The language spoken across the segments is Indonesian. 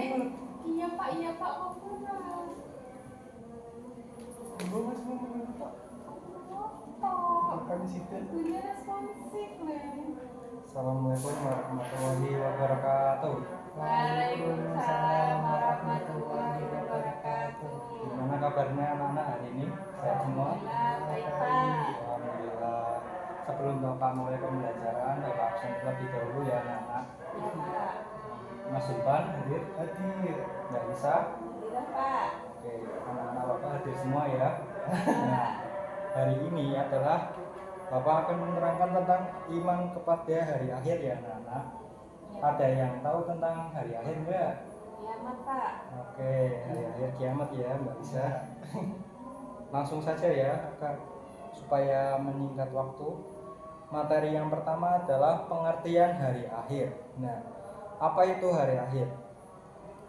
Iya Pak, aku pernah. Ibu mas mau menurut Pak? Bukan di situ. Dunia responsif, men. Assalamualaikum warahmatullahi wabarakatuh. Waalaikumsalam warahmatullahi wabarakatuh. Gimana kabarnya anak-anak hari ini? Sehat semua? Alhamdulillah, baik Pak. Alhamdulillah. Sebelum Bapak mulai pembelajaran, Bapak absen terlebih dahulu ya anak-anak. Iya Pak. Mas Sultan hadir? Hadir. Nggak bisa? Iya Pak. Oke, anak-anak Bapak hadir semua ya. Nah, hari ini adalah Bapak akan menerangkan tentang iman kepada hari akhir ya anak-anak. Ada yang tahu tentang hari akhir enggak? Kiamat Pak. Oke, hari akhir kiamat ya Mbak Isa. Langsung saja ya, supaya menyingkat waktu. Materi yang pertama adalah pengertian hari akhir. Nah, apa itu hari akhir?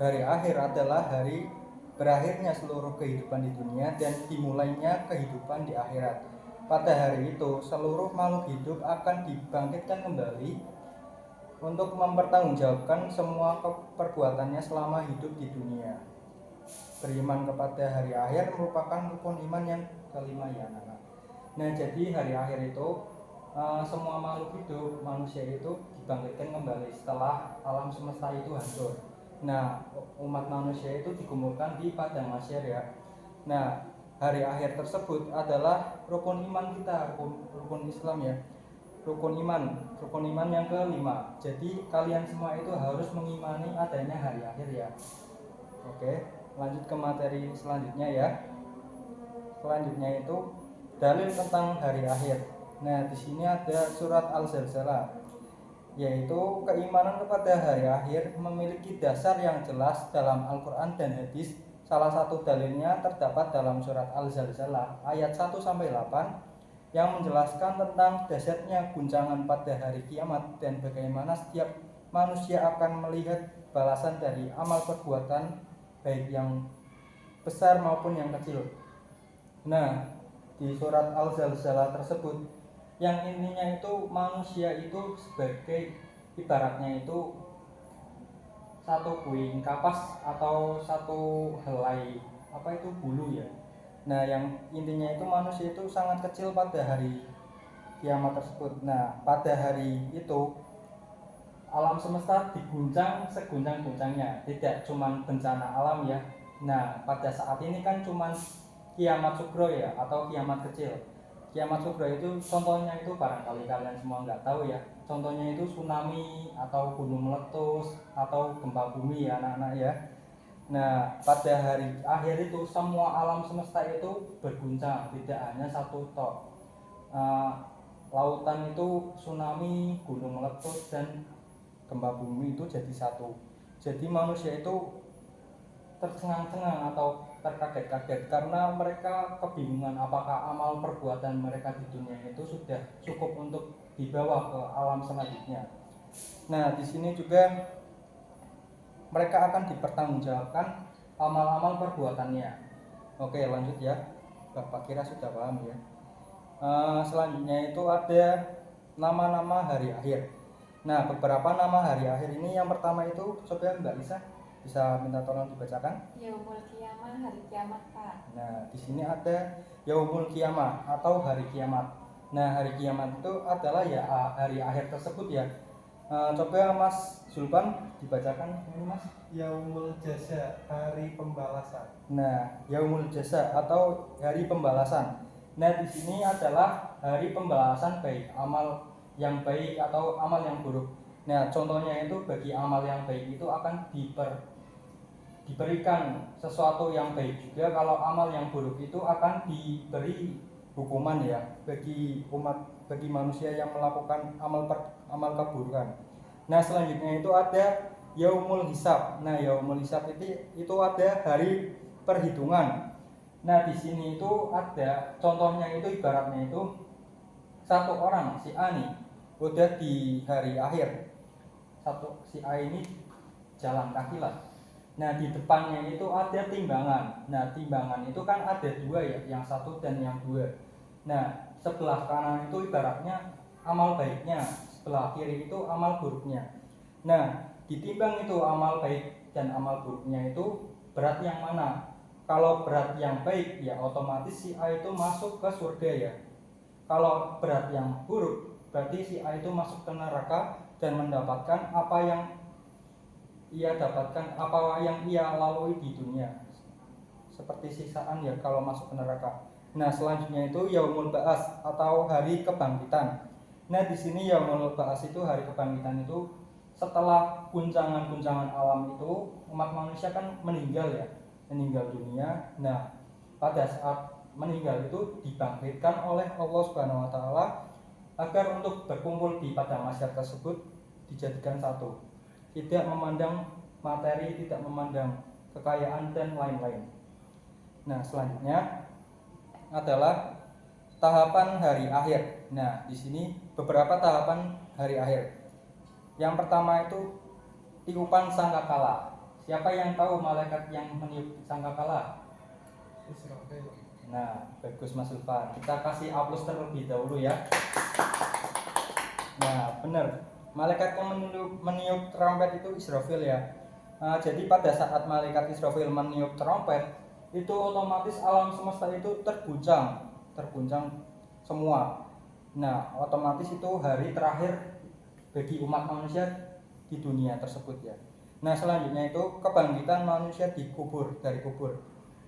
Hari akhir adalah hari berakhirnya seluruh kehidupan di dunia dan dimulainya kehidupan di akhirat. Pada hari itu, seluruh makhluk hidup akan dibangkitkan kembali untuk mempertanggungjawabkan semua perbuatannya selama hidup di dunia. Beriman kepada hari akhir merupakan rukun iman yang kelima ya anak-anak. Nah, jadi hari akhir itu semua makhluk hidup, manusia itu dibangkitkan kembali setelah alam semesta itu hancur. Nah, umat manusia itu dikumpulkan di padang mahsyar ya. Nah, hari akhir tersebut adalah rukun iman kita, rukun Islam ya. Rukun iman yang kelima. Jadi kalian semua itu harus mengimani adanya hari akhir ya. Oke, lanjut ke materi selanjutnya ya. Selanjutnya itu dalil tentang hari akhir. Nah, di sini ada surat Al-Zalzalah, yaitu keimanan kepada hari akhir memiliki dasar yang jelas dalam Al-Quran dan hadis. Salah satu dalilnya terdapat dalam surat Al-Zalzalah ayat 1-8 yang menjelaskan tentang dahsyatnya guncangan pada hari kiamat dan bagaimana setiap manusia akan melihat balasan dari amal perbuatan baik yang besar maupun yang kecil. Nah, di surat Al-Zalzalah tersebut yang intinya itu manusia itu sebagai ibaratnya itu satu puing kapas atau satu helai bulu ya. Nah, yang intinya itu manusia itu sangat kecil pada hari kiamat tersebut. Nah, pada hari itu alam semesta diguncang seguncang-guncangnya, tidak cuma bencana alam ya. Nah, pada saat ini kan cuma kiamat sugro ya, atau kiamat kecil. Kiamat sugro itu contohnya itu barangkali kalian semua nggak tahu ya. Contohnya itu tsunami atau gunung meletus atau gempa bumi ya anak-anak ya. Nah, pada hari akhir itu semua alam semesta itu berguncang, tidak hanya satu tok. Lautan itu tsunami, gunung meletus dan gempa bumi itu jadi satu. Jadi manusia itu tercengang-cengang atau terkaget-kaget karena mereka kebingungan apakah amal perbuatan mereka di dunia itu sudah cukup untuk dibawa ke alam selanjutnya. Nah, di sini juga mereka akan dipertanggungjawabkan amal-amal perbuatannya. Oke, lanjut ya. Bapak kira sudah paham ya. Selanjutnya itu ada nama-nama hari akhir. Nah, beberapa nama hari akhir ini yang pertama itu coba Mbak Lisa bisa minta tolong dibacakan. Yaumul Qiyamah, hari kiamat Pak. Nah, di sini ada Yaumul Qiyamah atau hari kiamat. Nah, hari kiamat itu adalah ya hari akhir tersebut ya. Coba Mas Zulpan dibacakan ini Mas. Yaumul Jaza, hari pembalasan. Nah, Yaumul Jaza atau hari pembalasan. Nah, di sini adalah hari pembalasan baik amal yang baik atau amal yang buruk. Nah, contohnya itu bagi amal yang baik itu akan diberikan sesuatu yang baik juga. Kalau amal yang buruk itu akan diberi hukuman ya bagi manusia yang melakukan amal keburukan. Nah, selanjutnya itu ada Yaumul Hisab. Nah, Yaumul Hisab itu ada hari perhitungan. Nah, di sini itu ada contohnya itu ibaratnya itu satu orang si A nih udah di hari akhir. Si A ini jalan kaki lah. Nah, di depannya itu ada timbangan. Nah, timbangan itu kan ada dua ya, yang satu dan yang dua. Nah, sebelah kanan itu ibaratnya amal baiknya, sebelah kiri itu amal buruknya. Nah, ditimbang itu amal baik baik dan amal buruknya itu berat yang mana. Kalau berat yang baik ya otomatis si A itu masuk ke surga ya. Kalau berat yang buruk berarti si A itu masuk ke neraka dan mendapatkan apa yang ia dapatkan, apa yang ia lalui di dunia, seperti siksaan ya kalau masuk ke neraka. Nah, selanjutnya itu yaumul ba'ats atau hari kebangkitan. Nah, di sini yaumul ba'ats itu hari kebangkitan itu setelah guncangan-guncangan alam itu umat manusia kan meninggal ya, meninggal dunia. Nah, pada saat meninggal itu dibangkitkan oleh Allah Subhanahu wa taala agar untuk berkumpul di padang mahsyar tersebut dijadikan satu. Tidak memandang materi, tidak memandang kekayaan dan lain-lain. Nah, selanjutnya adalah tahapan hari akhir. Nah, di sini beberapa tahapan hari akhir. Yang pertama itu tiupan sangkakala. Siapa yang tahu malaikat yang meniup sangkakala? Israfil. Nah, bagus Mas Ulfan. Kita kasih aplaus terlebih dahulu ya. Nah, benar. Malaikat yang meniup trompet itu Israfil ya. Jadi pada saat malaikat Israfil meniup trompet, itu otomatis alam semesta itu terguncang semua. Nah, otomatis itu hari terakhir bagi umat manusia di dunia tersebut ya. Nah, selanjutnya itu kebangkitan manusia dari kubur.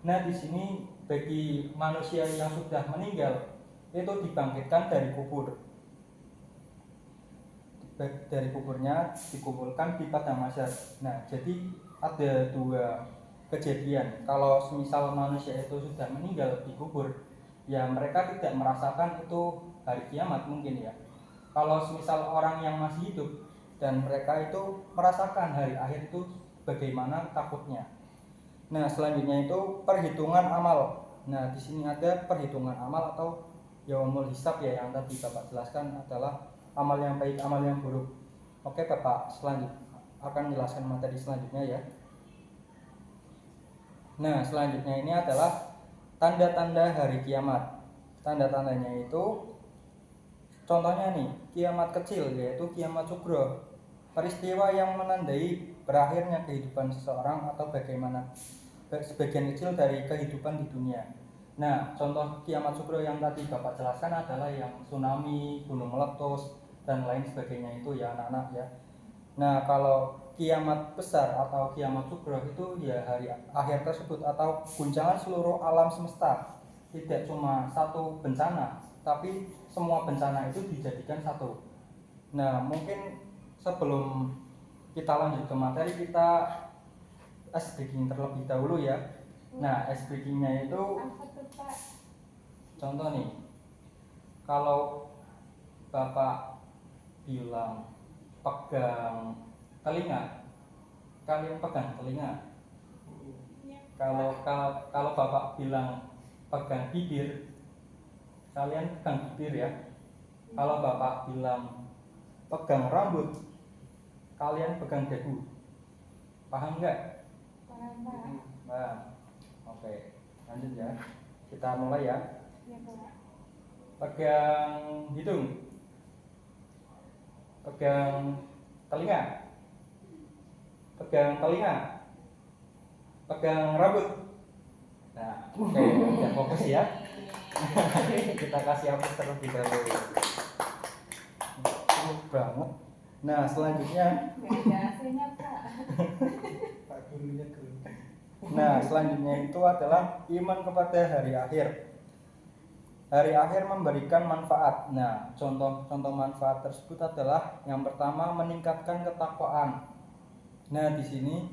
Nah, di sini bagi manusia yang sudah meninggal itu dibangkitkan dari kubur. Dari kuburnya dikumpulkan di padang mahsyar. Nah, jadi ada dua kejadian. Kalau semisal manusia itu sudah meninggal di kubur, ya mereka tidak merasakan itu hari kiamat mungkin ya. Kalau semisal orang yang masih hidup dan mereka itu merasakan hari akhir itu bagaimana takutnya. Nah, selanjutnya itu perhitungan amal. Nah, di sini ada perhitungan amal atau yaumul hisab ya, yang tadi Bapak jelaskan adalah amal yang baik, amal yang buruk. Oke Bapak, selanjutnya akan menjelaskan materi selanjutnya ya. Nah, selanjutnya ini adalah tanda-tanda hari kiamat. Tanda-tandanya itu contohnya nih, kiamat kecil yaitu kiamat sugro. Peristiwa yang menandai berakhirnya kehidupan seseorang atau bagaimana sebagian kecil dari kehidupan di dunia. Nah, contoh kiamat sugro yang tadi Bapak jelaskan adalah yang tsunami, gunung meletus, dan lain sebagainya itu ya anak-anak ya. Nah, kalau kiamat besar atau kiamat sugro itu ya hari akhir tersebut atau guncangan seluruh alam semesta. Tidak cuma satu bencana, tapi semua bencana itu dijadikan satu. Nah, mungkin sebelum kita lanjut ke materi, kita ice breaking terlebih dahulu ya. Nah, ice breakingnya itu Apa tuh Pak? contoh nih, kalau Bapak bilang pegang telinga, kalian pegang telinga. Kalau Bapak bilang pegang bibir, kalian pegang bibir ya. Kalau Bapak bilang pegang rambut, kalian pegang dagu. Paham nggak? Paham Pak? Paham. Oke, lanjut ya. Kita mulai ya. Ya Pak. Pegang hidung, pegang telinga, pegang rambut. Nah, oke, ya fokus ya. Kita kasih aplaus terlebih dahulu. Cukup banget. Nah, selanjutnya, Nggak ada AC-nya Pak. Pak gurunya keren. nah selanjutnya itu adalah iman kepada hari akhir. Hari akhir memberikan manfaat. Nah, contoh manfaat tersebut adalah yang pertama meningkatkan ketakwaan. Nah, di sini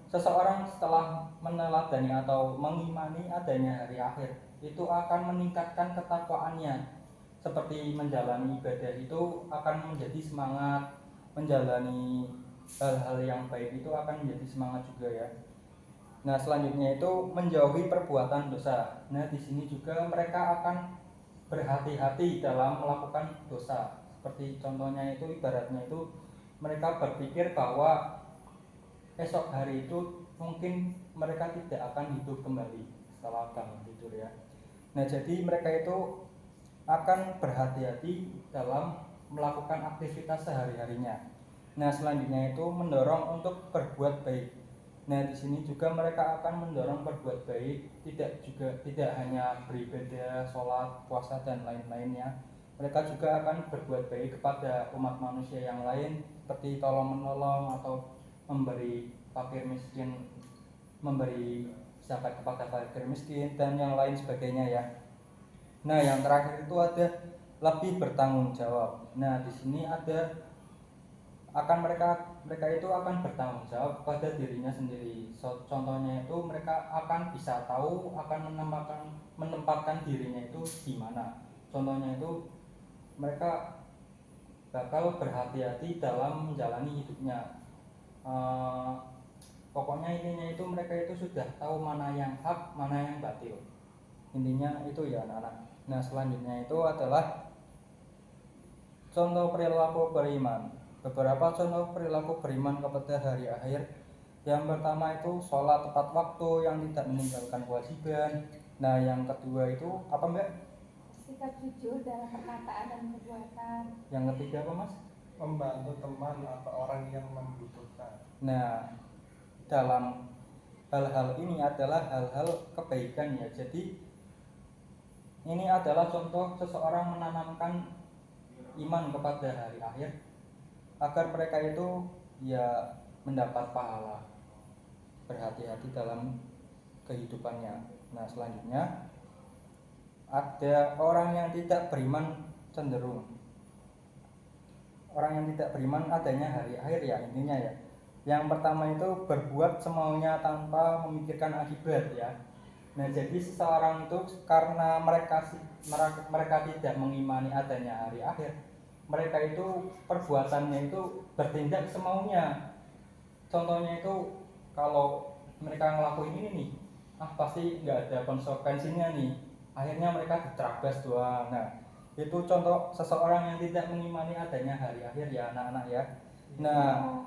seseorang setelah meneladani atau mengimani adanya hari akhir, itu akan meningkatkan ketakwaannya. Seperti menjalani ibadah itu akan menjadi semangat, menjalani hal-hal yang baik itu akan menjadi semangat juga ya. Nah, selanjutnya itu menjauhi perbuatan dosa. Nah, di sini juga mereka akan berhati-hati dalam melakukan dosa. Seperti contohnya itu ibaratnya itu mereka berpikir bahwa esok hari itu mungkin mereka tidak akan hidup kembali setelah bangun tidur ya. Nah, jadi mereka itu akan berhati-hati dalam melakukan aktivitas sehari-harinya. Nah, selanjutnya itu mendorong untuk berbuat baik. Nah, di sini juga mereka akan mendorong berbuat baik, tidak hanya beribadah, sholat, puasa dan lain-lainnya. Mereka juga akan berbuat baik kepada umat manusia yang lain, seperti tolong menolong atau memberi fakir miskin, memberi zakat kepada fakir miskin dan yang lain sebagainya ya. Nah, yang terakhir itu ada lebih bertanggung jawab. Nah, di sini ada mereka itu akan bertanggung jawab kepada dirinya sendiri. Contohnya itu mereka akan bisa tahu akan menempatkan dirinya itu di mana. Contohnya itu mereka bakal berhati-hati dalam menjalani hidupnya. Pokoknya intinya itu mereka itu sudah tahu mana yang hak, mana yang batil. Intinya itu ya anak-anak. Nah, selanjutnya itu adalah contoh perilaku beriman. Beberapa contoh perilaku beriman kepada hari akhir. Yang pertama itu sholat tepat waktu yang tidak meninggalkan kewajiban. Nah, yang kedua itu apa Mbak? Sikap jujur dalam perkataan dan perbuatan. Yang ketiga apa Mas? Membantu teman atau orang yang membutuhkan. Nah, dalam hal-hal ini adalah hal-hal kebaikan ya. Jadi ini adalah contoh seseorang menanamkan iman kepada hari akhir agar mereka itu ya mendapat pahala, berhati-hati dalam kehidupannya. Nah, selanjutnya ada orang yang tidak beriman cenderung. Orang yang tidak beriman adanya hari akhir ya intinya ya. Yang pertama itu berbuat semaunya tanpa memikirkan akibat ya. Nah, jadi seseorang itu karena mereka tidak mengimani adanya hari akhir, mereka itu perbuatannya itu bertindak semaunya. Contohnya itu kalau mereka ngelakuin ini nih, pasti nggak ada konsekuensinya nih. Akhirnya mereka diterabas doang. Nah, itu contoh seseorang yang tidak mengimani adanya hari akhir ya anak-anak ya. Nah,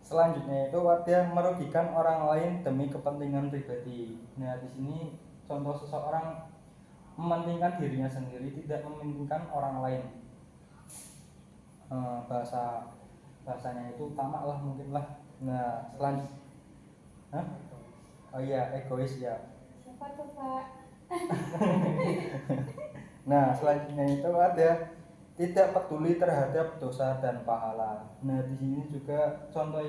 selanjutnya itu ada merugikan orang lain demi kepentingan pribadi. Nah, di sini contoh seseorang mementingkan dirinya sendiri, tidak mementingkan orang lain. Bahasanya itu tamak lah mungkin lah. Nah, selanjutnya, oh iya, egois ya. Siapa tuh Pak? Nah, selanjutnya itu ada tidak peduli terhadap dosa dan pahala. Nah, di sini juga contoh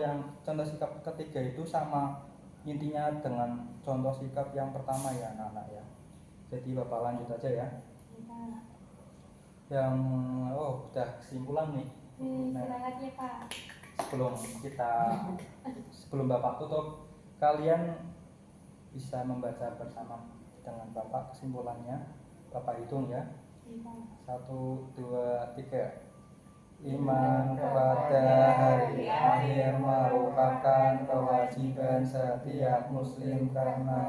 sikap ketiga itu sama intinya dengan contoh sikap yang pertama ya anak-anak ya. Jadi Bapak lanjut aja ya. Yang udah kesimpulan nih. Istirahat ya Pak. Sebelum Bapak tutup, kalian bisa membaca bersama dengan Bapak kesimpulannya. Bapak hitung ya. 1, 2, 3. Iman kepada hari akhir merupakan kewajiban setiap muslim karena